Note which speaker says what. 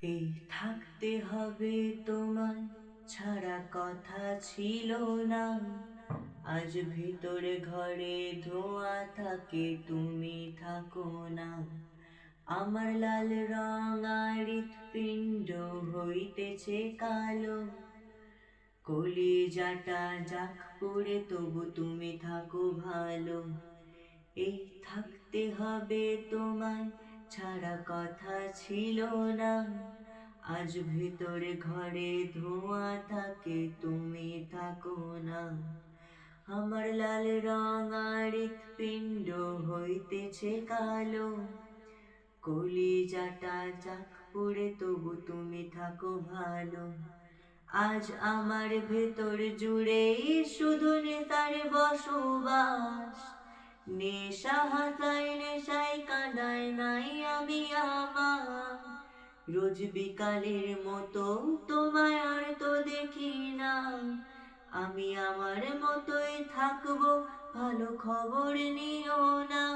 Speaker 1: এই থাকতে হবে তোমায় ছাড়া কথা ছিল না। আজ ভিতরে ঘরে ধোঁয়া থাকে তুমি থাকো না। আমার লাল রং আর হৃৎপিণ্ড হইতেছে কালো। কলিজাটা যাক পড়ে তবু তুমি থাকো ভালো। এই থাকতে হবে তোমায় ছাড়া কথা ছিল না। আজ ভিতরে ঘরে ধোঁয়া থাকে তুমি থাকো না। আমার লাল রং আর হৃৎপিণ্ড হইতেছে কালো। কলিজাটা যাক পড়ে তবু তুমি থাকো ভালো। আজ আমার ভেতর জুড়েই শুধু নেশার বসবাস। নেশা হাসায় নেশায় কাঁদায় নাই আমি আমার। রোজ বিকালের মতো তোমায় আর তো দেখি না। আমি আমার মতোই থাকবো, ভালো খবর নিও না।